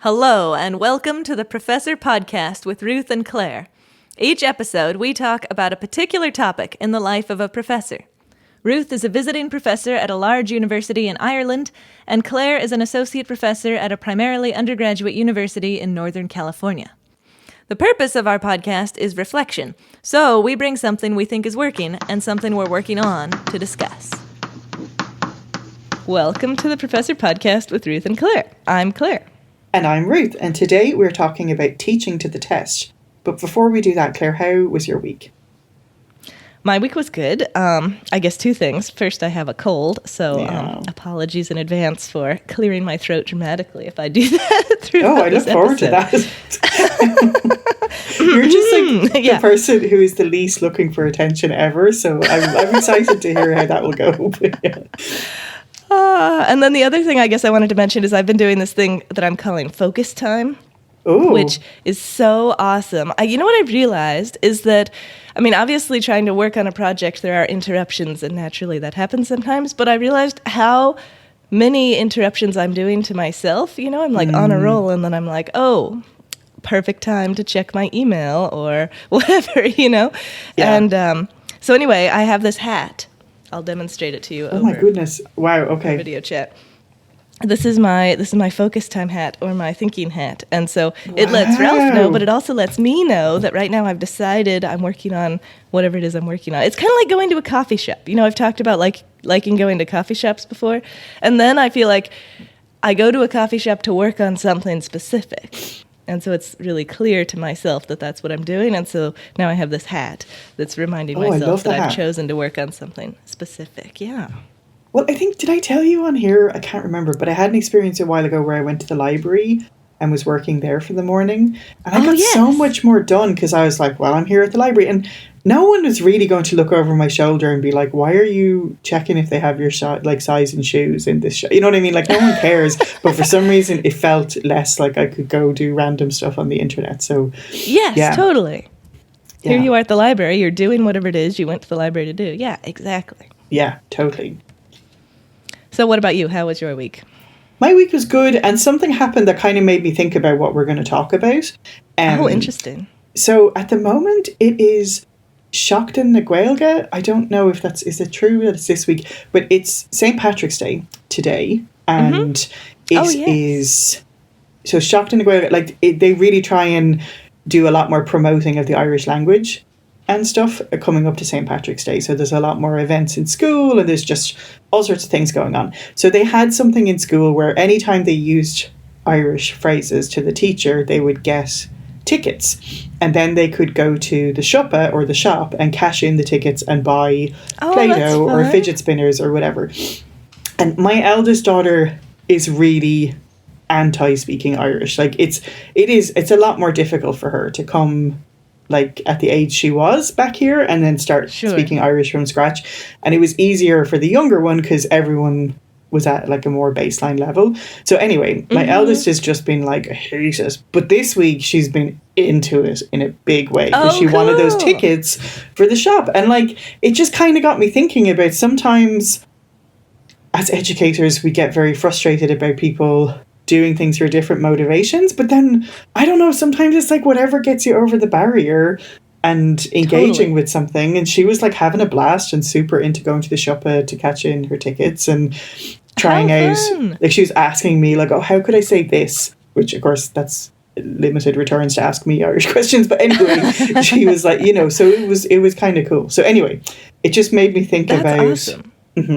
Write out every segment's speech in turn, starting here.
Hello, and welcome to the Professor Podcast with Ruth and Claire. Each episode, we talk about a particular topic in the life of a professor. Ruth is a visiting professor at a large university in Ireland, and Claire is an associate professor at a primarily undergraduate university in Northern California. The purpose of our podcast is reflection, so we bring something we think is working and something we're working on to discuss. Welcome to the Professor Podcast with Ruth and Claire. I'm Claire. And I'm Ruth, and today we're talking about teaching to the test. But before we do that, Claire, how was your week? My week was good. I guess two things. First, I have a cold, so apologies in advance for clearing my throat dramatically if I do that throughout I look forward to that. You're just like the person who is the least looking for attention ever, so I'm excited to hear how that will go. And then the other thing I guess I wanted to mention is I've been doing this thing that I'm calling focus time, which is so awesome. You know what I've realized is that, I mean, obviously trying to work on a project, there are interruptions, and naturally that happens sometimes, but I realized how many interruptions I'm doing to myself. You know, I'm like on a roll, and then I'm like, oh, perfect time to check my email or whatever, you know? Yeah. And so anyway, I have this hat. I'll demonstrate it to you. Oh my goodness! Wow. Okay. Video chat. This is my focus time hat or my thinking hat, and so it lets Ralph know, but it also lets me know that right now I've decided I'm working on whatever it is I'm working on. It's kind of like going to a coffee shop. You know, I've talked about liking going to coffee shops before, and then I feel like I go to a coffee shop to work on something specific. And so it's really clear to myself that that's what I'm doing. And so now I have this hat that's reminding myself that I've chosen to work on something specific. Yeah. Well, I think, did I tell you on here? I can't remember, but I had an experience a while ago where I went to the library and was working there for the morning. And I got so much more done because I was like, well, I'm here at the library. And no one is really going to look over my shoulder and be like, why are you checking if they have your size and shoes in this You know what I mean? Like, no one cares. But for some reason, it felt less like I could go do random stuff on the internet. So, yes, totally. Yeah. Here you are at the library. You're doing whatever it is you went to the library to do. Yeah, exactly. Yeah, totally. So what about you? How was your week? My week was good, and something happened that kind of made me think about what we're going to talk about. Interesting. So at the moment, it is Seachtain na Gaeilge. I don't know if is it true that it's this week, but it's St. Patrick's Day today, and it is so Seachtain na Gaeilge. They really try and do a lot more promoting of the Irish language and stuff coming up to St. Patrick's Day. So there's a lot more events in school, and there's just all sorts of things going on. So they had something in school where anytime they used Irish phrases to the teacher, they would get tickets, and then they could go to the shoppa or the shop and cash in the tickets and buy Play-Doh or fidget spinners or whatever. And my eldest daughter is really anti-speaking Irish. It's a lot more difficult for her to come at the age she was back here and then start speaking Irish from scratch. And it was easier for the younger one because everyone was at a more baseline level. So anyway, my eldest has just been I hate it. But this week she's been into it in a big way because she wanted those tickets for the shop. And it just kind of got me thinking about sometimes as educators, we get very frustrated about people doing things for different motivations. But then, I don't know, sometimes it's whatever gets you over the barrier and engaging with something. And she was having a blast and super into going to the shoppa to catch in her tickets and trying out. She was asking me how could I say this? Which of course that's limited returns to ask me Irish questions. But anyway, she was so it was kind of cool. So anyway, it just made me think about. Awesome. That's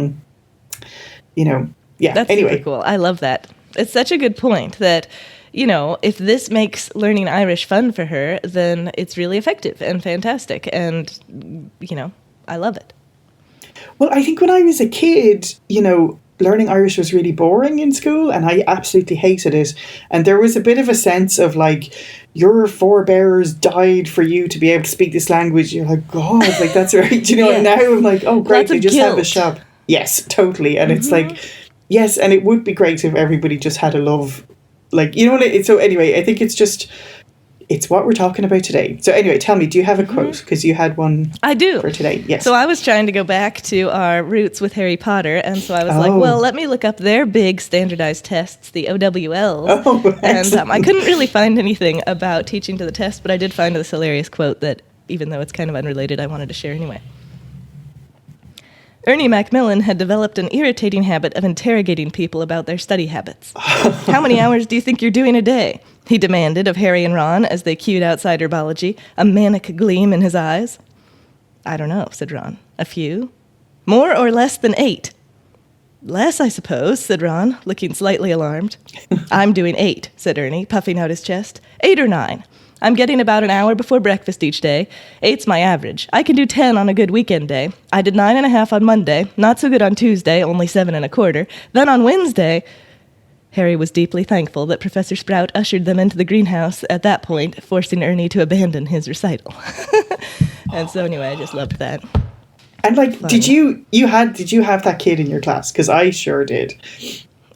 anyway. Super cool. I love that. It's such a good point that, if this makes learning Irish fun for her, then it's really effective and fantastic. And, I love it. Well, I think when I was a kid, learning Irish was really boring in school and I absolutely hated it. And there was a bit of a sense of your forebears died for you to be able to speak this language. You're like, God, that's right. And now I'm oh, great, they just have a shop. Yes, totally. And it's yes, and it would be great if everybody just had a love, so anyway, I think it's it's what we're talking about today. So anyway, tell me, do you have a quote? Because you had one. I do. For today, yes. So I was trying to go back to our roots with Harry Potter, and so I was like, Oh. well, let me look up their big standardized tests, the OWLs. Oh, and I couldn't really find anything about teaching to the test, but I did find this hilarious quote that, even though it's kind of unrelated, I wanted to share anyway. Ernie Macmillan had developed an irritating habit of interrogating people about their study habits. How many hours do you think you're doing a day? He demanded of Harry and Ron as they queued outside herbology, a manic gleam in his eyes. I don't know, said Ron. A few? More or less than 8? Less, I suppose, said Ron, looking slightly alarmed. I'm doing 8, said Ernie, puffing out his chest. 8 or 9. I'm getting about an hour before breakfast each day. 8's my average. I can do 10 on a good weekend day. I did 9.5 on Monday, not so good on Tuesday, only 7.25. Then on Wednesday... Harry was deeply thankful that Professor Sprout ushered them into the greenhouse at that point, forcing Ernie to abandon his recital. And so anyway, I just loved that. And like, Funny. did you have that kid in your class? Because I sure did.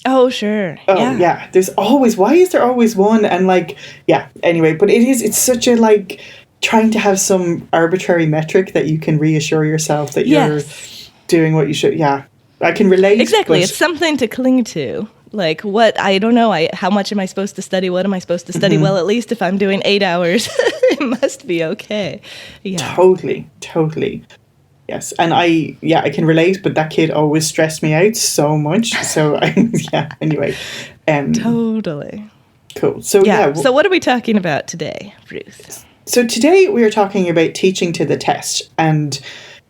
Oh, sure. Oh, yeah. Why is there always one? And like, yeah, anyway, but it's such a like trying to have some arbitrary metric that you can reassure yourself that you're doing what you should. Yeah, I can relate. Exactly. It's something to cling to. Like, what, I don't know, how much am I supposed to study? What am I supposed to study? Well, at least if I'm doing 8 hours, it must be okay. Yeah. Totally. Yes, and I can relate, but that kid always stressed me out so much. So, anyway. Totally. Cool. So, So what are we talking about today, Ruth? So today we are talking about teaching to the test. And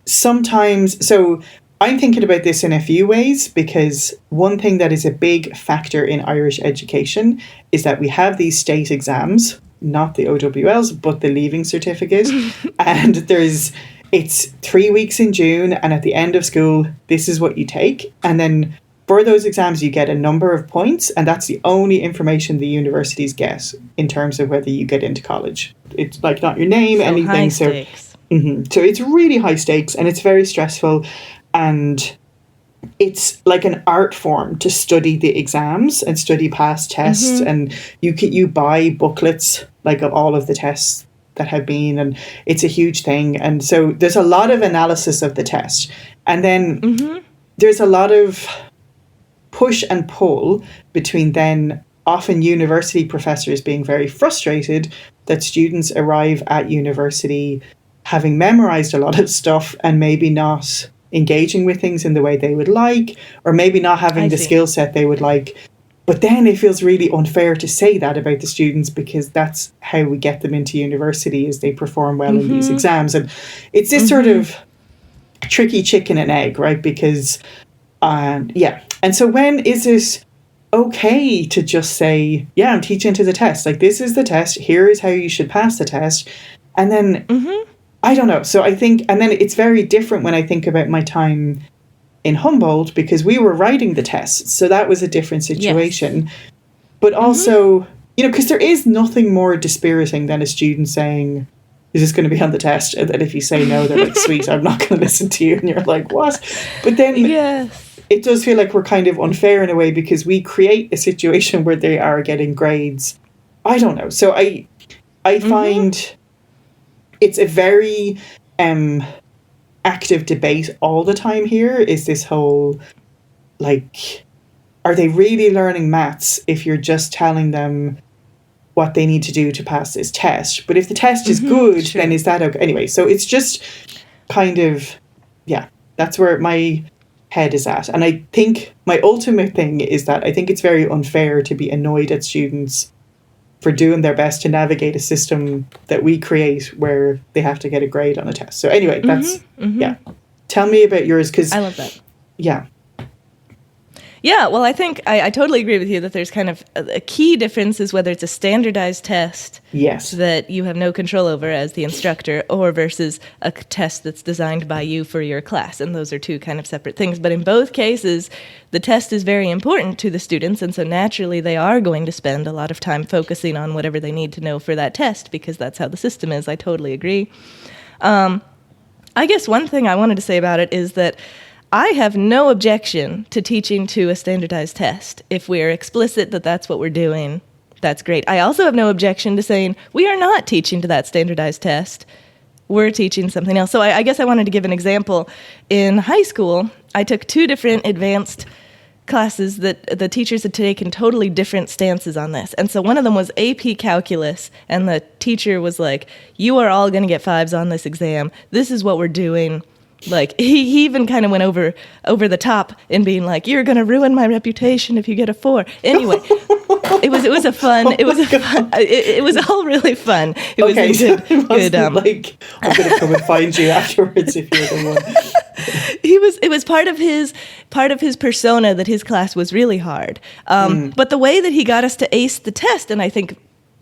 sometimes, so I'm thinking about this in a few ways, because one thing that is a big factor in Irish education is that we have these state exams, not the OWLs, but the Leaving Certificate. And it's 3 weeks in June, and at the end of school, this is what you take. And then for those exams, you get a number of points, and that's the only information the universities get in terms of whether you get into college. It's like not your name, anything. High stakes. So it's really high stakes, and it's very stressful, and it's like an art form to study the exams and study past tests. And you buy booklets like of all of the tests that have been, and it's a huge thing. And so there's a lot of analysis of the test, and then there's a lot of push and pull between then often university professors being very frustrated that students arrive at university having memorized a lot of stuff and maybe not engaging with things in the way they would like, or maybe not having the skill set they would like. But then it feels really unfair to say that about the students, because that's how we get them into university, is they perform well in these exams. And it's this sort of tricky chicken and egg, right? Because, and so when is it okay to just say, yeah, I'm teaching to the test. Like, this is the test. Here is how you should pass the test. And then, I don't know. So I think, and then it's very different when I think about my time in Humboldt, because we were writing the tests. So that was a different situation. Yes. But also, because there is nothing more dispiriting than a student saying, is this going to be on the test? And then if you say no, they're like, sweet, I'm not going to listen to you. And you're like, what? But then it does feel like we're kind of unfair in a way, because we create a situation where they are getting grades. I don't know. So I find it's a very active debate all the time here, is this whole, like, are they really learning maths if you're just telling them what they need to do to pass this test? But if the test is good, then is that okay? Anyway, so it's just kind of, that's where my head is at. And I think my ultimate thing is that I think it's very unfair to be annoyed at students for doing their best to navigate a system that we create where they have to get a grade on a test. So anyway, that's, Tell me about yours, because I love that. Yeah. Yeah, well, I think I totally agree with you that there's kind of a key difference is whether it's a standardized test that you have no control over as the instructor, or versus a test that's designed by you for your class. And those are two kind of separate things. But in both cases, the test is very important to the students. And so naturally, they are going to spend a lot of time focusing on whatever they need to know for that test, because that's how the system is. I totally agree. I guess one thing I wanted to say about it is that I have no objection to teaching to a standardized test if we're explicit that that's what we're doing That's great. I also have no objection to saying we are not teaching to that standardized test. We're teaching something else. So I guess I wanted to give an example. In high school, I took 2 different advanced classes that the teachers had taken totally different stances on this. And so one of them was AP Calculus, and the teacher was like, you are all going to get 5s on this exam. This is what we're doing. Like, he even kind of went over the top in being like, you're going to ruin my reputation if you get a 4. Anyway, it was all really fun. It was okay, a good like, I'm going to come and find you afterwards if you're the one. It was part of his persona that his class was really hard. But the way that he got us to ace the test, and I think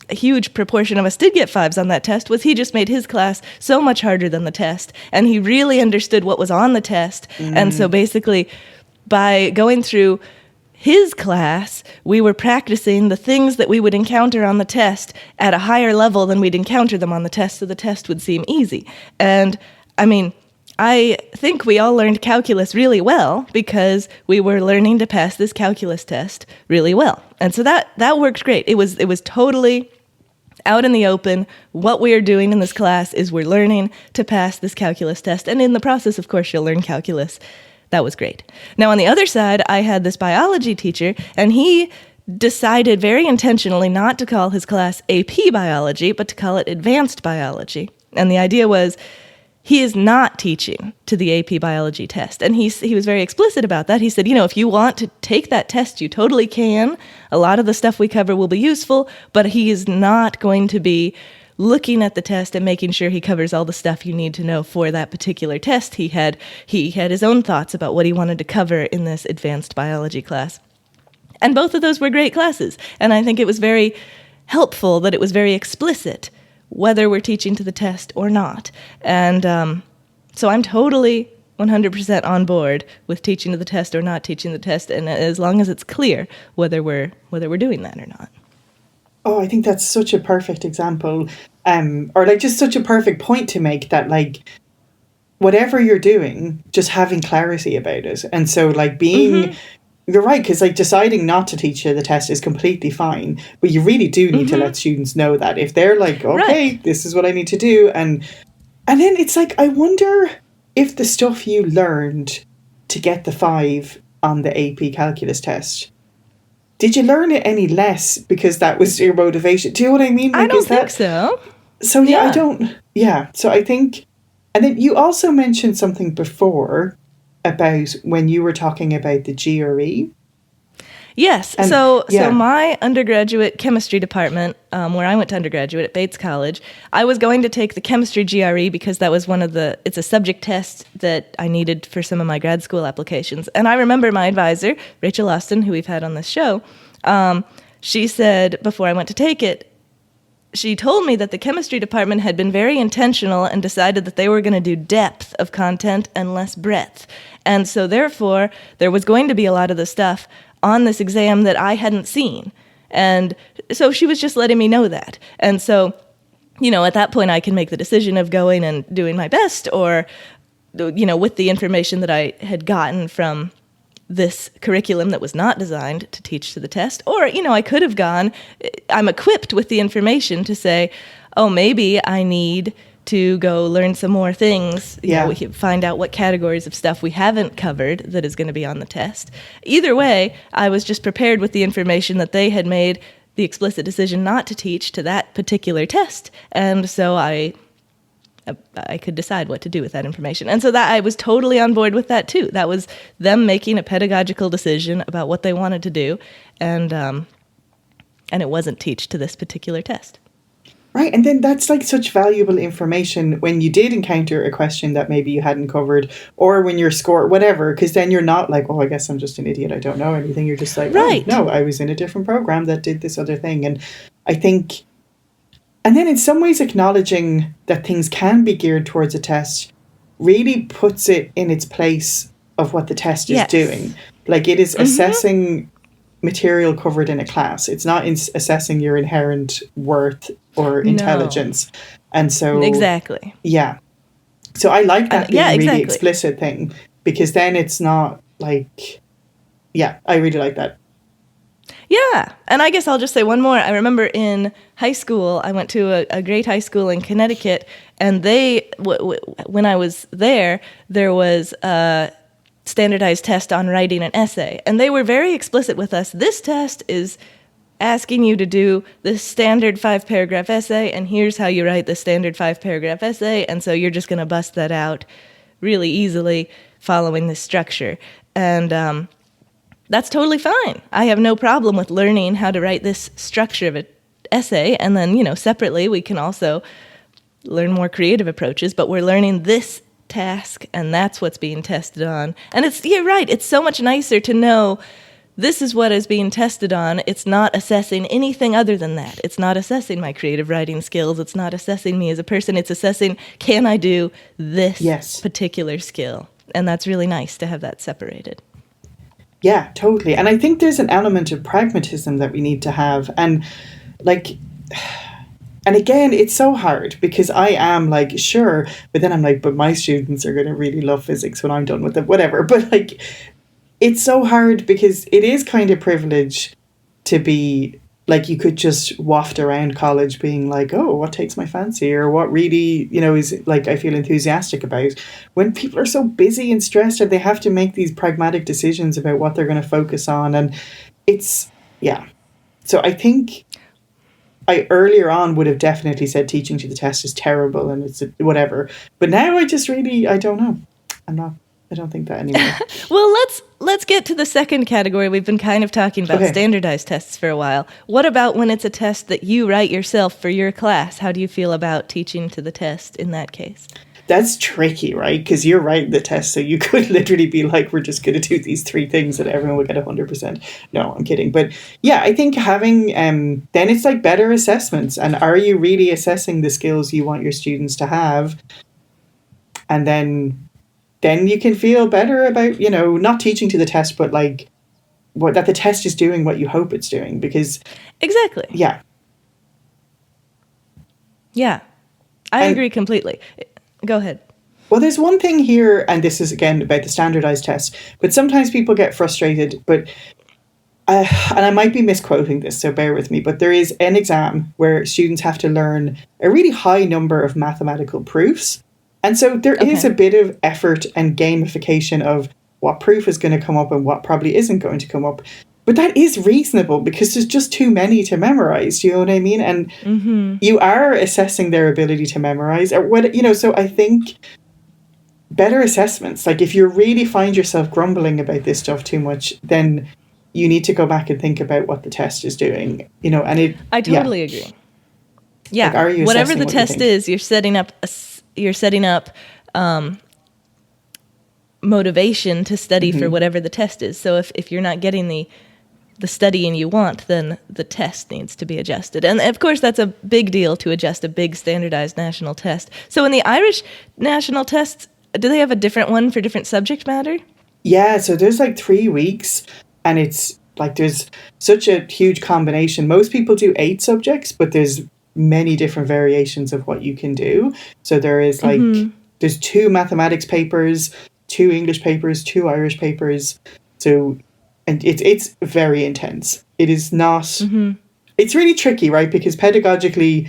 a huge proportion of us did get 5s on that test, was he just made his class so much harder than the test, and he really understood what was on the test. And so basically, by going through his class, we were practicing the things that we would encounter on the test at a higher level than we'd encounter them on the test, so the test would seem easy. And I mean, I think we all learned calculus really well because we were learning to pass this calculus test really well. And so that worked great. It was totally out in the open. What we are doing in this class is we're learning to pass this calculus test. And in the process, of course, you'll learn calculus. That was great. Now, on the other side, I had this biology teacher, and he decided very intentionally not to call his class AP Biology, but to call it Advanced Biology. And the idea was, he is not teaching to the AP Biology test. And he was very explicit about that. He said, if you want to take that test, you totally can. A lot of the stuff we cover will be useful, but he is not going to be looking at the test and making sure he covers all the stuff you need to know for that particular test. He had his own thoughts about what he wanted to cover in this Advanced Biology class. And both of those were great classes. And I think it was very helpful that it was very explicit whether we're teaching to the test or not. And so I'm totally 100% on board with teaching to the test or not teaching the test, and as long as it's clear whether we're doing that or not. Oh, I think that's such a perfect example, or like just such a perfect point to make, that like whatever you're doing, just having clarity about it. And so like being... You're right, because like deciding not to teach you the test is completely fine, but you really do need to let students know that if they're like, okay, this is what I need to do, and then it's like, I wonder if the stuff you learned to get the 5 on the AP Calculus test, did you learn it any less because that was your motivation? Do you know what I mean? Like, I don't think so. So so I think, and then you also mentioned something before about when you were talking about the GRE. Yes. And, so my undergraduate chemistry department, where I went to undergraduate at Bates College, I was going to take the chemistry GRE because that was it's a subject test that I needed for some of my grad school applications. And I remember my advisor, Rachel Austin, who we've had on this show, she said before I went to take it, she told me that the chemistry department had been very intentional and decided that they were going to do depth of content and less breadth. And so therefore, there was going to be a lot of the stuff on this exam that I hadn't seen. And so she was just letting me know that. And so, at that point, I can make the decision of going and doing my best, or, with the information that I had gotten from this curriculum that was not designed to teach to the test. Or, I could have gone, I'm equipped with the information to say, oh, maybe I need to go learn some more things. We can find out what categories of stuff we haven't covered that is going to be on the test. Either way, I was just prepared with the information that they had made the explicit decision not to teach to that particular test. And so I could decide what to do with that information. And so that I was totally on board with that too. That was them making a pedagogical decision about what they wanted to do, and it wasn't teach to this particular test. Right, and then that's like such valuable information when you did encounter a question that maybe you hadn't covered, or when you're scored, whatever, because then you're not like, oh, I guess I'm just an idiot, I don't know anything. You're just like, right. Oh, no, I was in a different program that did this other thing. And I think... And then in some ways acknowledging that things can be geared towards a test really puts it in its place of what the test is doing. Like, it is assessing material covered in a class. It's not assessing your inherent worth or intelligence. And so... Exactly. Yeah. So I like that being really explicit thing, because then it's not like... Yeah, I really like that. Yeah, and I guess I'll just say one more. I remember in high school, I went to a great high school in Connecticut, and when I was there was a standardized test on writing an essay, and they were very explicit with us. This test is asking you to do the standard 5-paragraph essay, and here's how you write the standard 5-paragraph essay, and so you're just going to bust that out really easily following this structure. And that's totally fine. I have no problem with learning how to write this structure of an essay, and then, separately we can also learn more creative approaches, but we're learning this task, and that's what's being tested on. And you're right, it's so much nicer to know this is what is being tested on. It's not assessing anything other than that. It's not assessing my creative writing skills. It's not assessing me as a person. It's assessing, can I do this particular skill? And that's really nice to have that separated. Yeah, totally. And I think there's an element of pragmatism that we need to have. And again, it's so hard because I am like, sure, but then I'm like, but my students are going to really love physics when I'm done with it, whatever. But like, it's so hard because it is kind of privilege to be like, you could just waft around college being like, oh, what takes my fancy, or what really, is like, I feel enthusiastic about, when people are so busy and stressed and they have to make these pragmatic decisions about what they're going to focus on. And it's, yeah. So I think I earlier on would have definitely said teaching to the test is terrible and it's whatever. But now I just really, I don't know. I don't think that anymore. Well, let's get to the second category. We've been kind of talking about standardized tests for a while. What about when it's a test that you write yourself for your class? How do you feel about teaching to the test in that case? That's tricky, right? Because you're writing the test, so you could literally be like, we're just going to do these 3 things and everyone will get 100%. No, I'm kidding. But yeah, I think having, then it's like better assessments. And are you really assessing the skills you want your students to have? And then you can feel better about, not teaching to the test, but like that the test is doing what you hope it's doing, because... Exactly. Yeah. Yeah. I agree completely. Go ahead. Well, there's one thing here, and this is again about the standardized test, but sometimes people get frustrated, but and I might be misquoting this, so bear with me, but there is an exam where students have to learn a really high number of mathematical proofs. And so there is a bit of effort and gamification of what proof is going to come up and what probably isn't going to come up. But that is reasonable because there's just too many to memorize. Do you know what I mean? And you are assessing their ability to memorize. Or what, so I think better assessments, like if you really find yourself grumbling about this stuff too much, then you need to go back and think about what the test is doing. And I totally agree. Yeah, like, are you whatever the test is, you're setting up motivation to study for whatever the test is. So if you're not getting the studying you want, then the test needs to be adjusted. And of course, that's a big deal to adjust a big standardized national test. So in the Irish national tests, do they have a different one for different subject matter? Yeah, so there's like 3 weeks, and it's like there's such a huge combination. Most people do 8 subjects, but there's many different variations of what you can do. So there is like, there's 2 mathematics papers, 2 English papers, 2 Irish papers. So, and it's very intense. It is not, it's really tricky, right? Because pedagogically,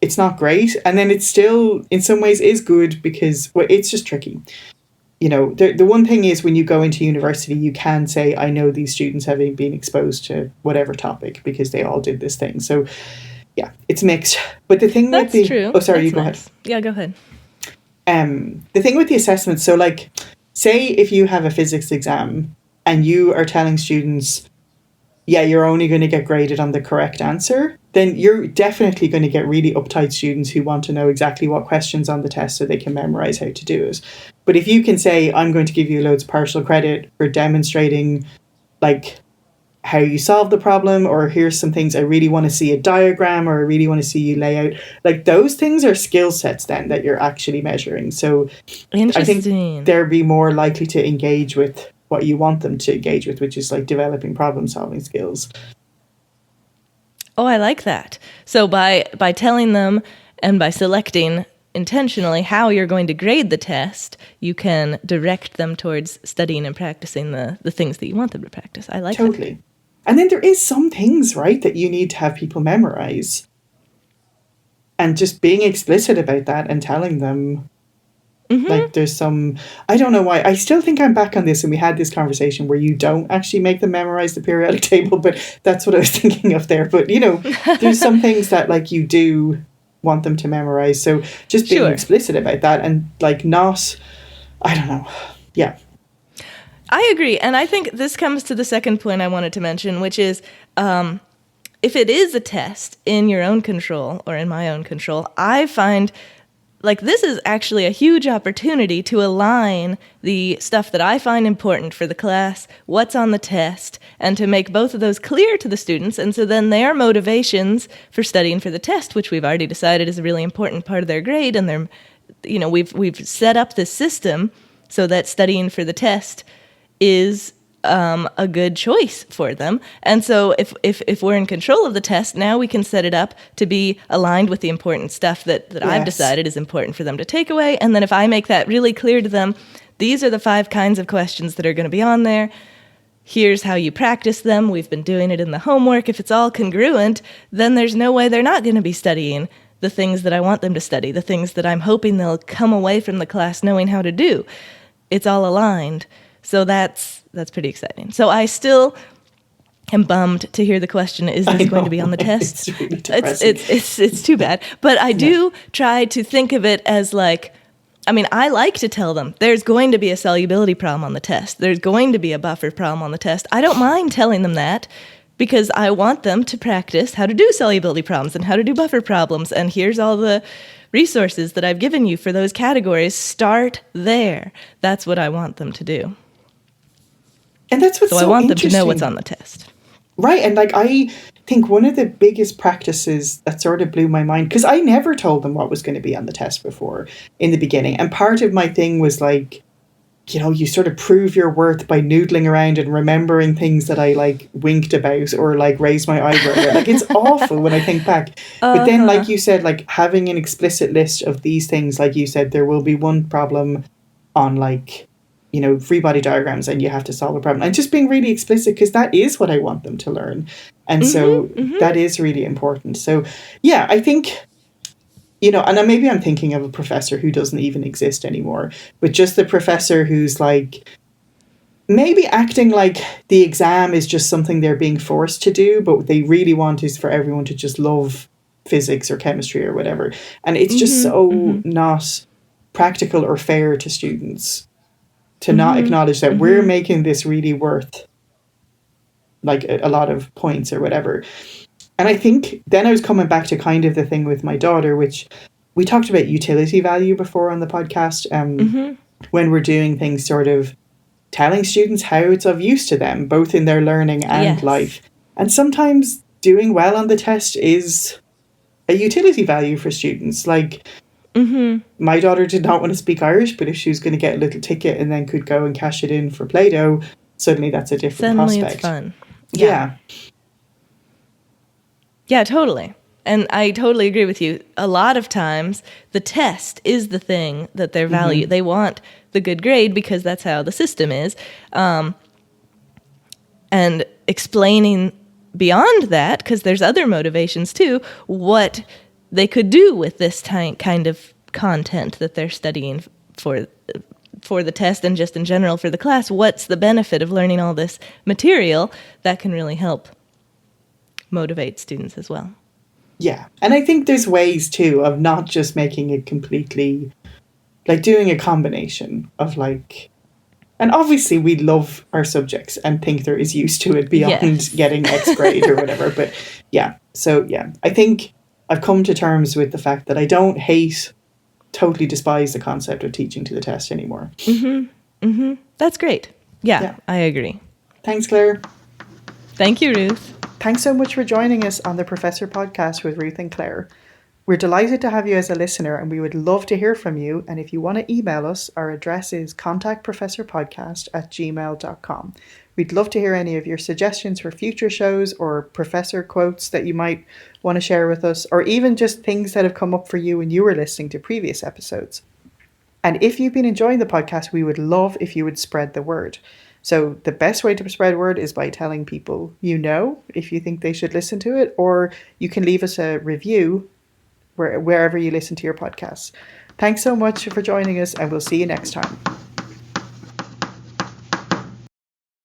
it's not great. And then it's still, in some ways, is good because it's just tricky. The one thing is when you go into university, you can say, I know these students have been exposed to whatever topic because they all did this thing. So, yeah, it's mixed. But the thing with the... true. Oh, sorry, That's you go nice. ahead. Yeah, go ahead. The thing with the assessments, so like, say if you have a physics exam and you are telling students, yeah, you're only going to get graded on the correct answer, then you're definitely going to get really uptight students who want to know exactly what questions on the test so they can memorize how to do it. But if you can say, I'm going to give you loads of partial credit for demonstrating, like, how you solve the problem, or here's some things I really want to see a diagram, or I really want to see you lay out. Like, those things are skill sets then that you're actually measuring. So I think they'll be more likely to engage with what you want them to engage with, which is like developing problem solving skills. Oh, I like that. So by telling them and by selecting intentionally how you're going to grade the test, you can direct them towards studying and practicing the things that you want them to practice. I like that. Totally. And then there is some things, right, that you need to have people memorize. And just being explicit about that and telling them, like, there's some, I don't know why. I still think I'm back on this, and we had this conversation where you don't actually make them memorize the periodic table, but that's what I was thinking of there. But, you know, there's some things that, like, you do want them to memorize. So just being explicit about that and, like, not, I don't know. Yeah. I agree. And I think this comes to the second point I wanted to mention, which is if it is a test in your own control or in my own control, I find like this is actually a huge opportunity to align the stuff that I find important for the class, what's on the test, and to make both of those clear to the students. And so then their motivations for studying for the test, which we've already decided is a really important part of their grade, and they're, you know, we've set up this system so that studying for the test is a good choice for them. And so if we're in control of the test, now we can set it up to be aligned with the important stuff that I've decided is important for them to take away. And then if I make that really clear to them, these are the 5 kinds of questions that are going to be on there. Here's how you practice them. We've been doing it in the homework. If it's all congruent, then there's no way they're not going to be studying the things that I want them to study, the things that I'm hoping they'll come away from the class knowing how to do. It's all aligned. So that's pretty exciting. So I still am bummed to hear the question, is this going to be on the test? It's really depressing. It's too bad. But I do try to think of it as like, I mean, I like to tell them there's going to be a solubility problem on the test. There's going to be a buffer problem on the test. I don't mind telling them that because I want them to practice how to do solubility problems and how to do buffer problems. And here's all the resources that I've given you for those categories. Start there. That's what I want them to do. And that's what's so I want them interesting. to know what's on the test. Right. And like, I think one of the biggest practices that sort of blew my mind, because I never told them what was going to be on the test before in the beginning. And part of my thing was like, you know, you sort of prove your worth by noodling around and remembering things that I like winked about or like raised my eyebrow at. Like, it's awful when I think back. But then, like you said, like having an explicit list of these things, like you said, there will be one problem on like, you know, free body diagrams and you have to solve a problem, and just being really explicit, because that is what I want them to learn. And that is really important. So yeah, I think, you know, and maybe I'm thinking of a professor who doesn't even exist anymore, but just the professor who's like maybe acting like the exam is just something they're being forced to do, but what they really want is for everyone to just love physics or chemistry or whatever. And it's just so not practical or fair to students to not acknowledge that we're making this really worth like a lot of points or whatever. And I think then I was coming back to kind of the thing with my daughter, which we talked about utility value before on the podcast, when we're doing things sort of telling students how it's of use to them, both in their learning and life. And sometimes doing well on the test is a utility value for students. Like, my daughter did not want to speak Irish, but if she was going to get a little ticket and then could go and cash it in for Play-Doh, suddenly that's a different prospect. It's fun. Yeah. Yeah, totally. And I totally agree with you. A lot of times, the test is the thing that they value. They want the good grade because that's how the system is. And explaining beyond that, because there's other motivations too, what they could do with this kind of content that they're studying for the test and just in general for the class. What's the benefit of learning all this material that can really help motivate students as well? Yeah. And I think there's ways too of not just making it completely, like doing a combination of like, and obviously we love our subjects and think there is use to it beyond getting X grade or whatever. But yeah, so yeah, I think I've come to terms with the fact that I don't totally despise the concept of teaching to the test anymore. That's great. Yeah, I agree. Thanks, Claire. Thank you, Ruth. Thanks so much for joining us on the Professor Podcast with Ruth and Claire. We're delighted to have you as a listener, and we would love to hear from you. And if you want to email us, our address is contactprofessorpodcast@gmail.com. We'd love to hear any of your suggestions for future shows or professor quotes that you might want to share with us, or even just things that have come up for you when you were listening to previous episodes. And if you've been enjoying the podcast, we would love if you would spread the word. So the best way to spread word is by telling people you know if you think they should listen to it, or you can leave us a review wherever you listen to your podcasts. Thanks so much for joining us, and we'll see you next time.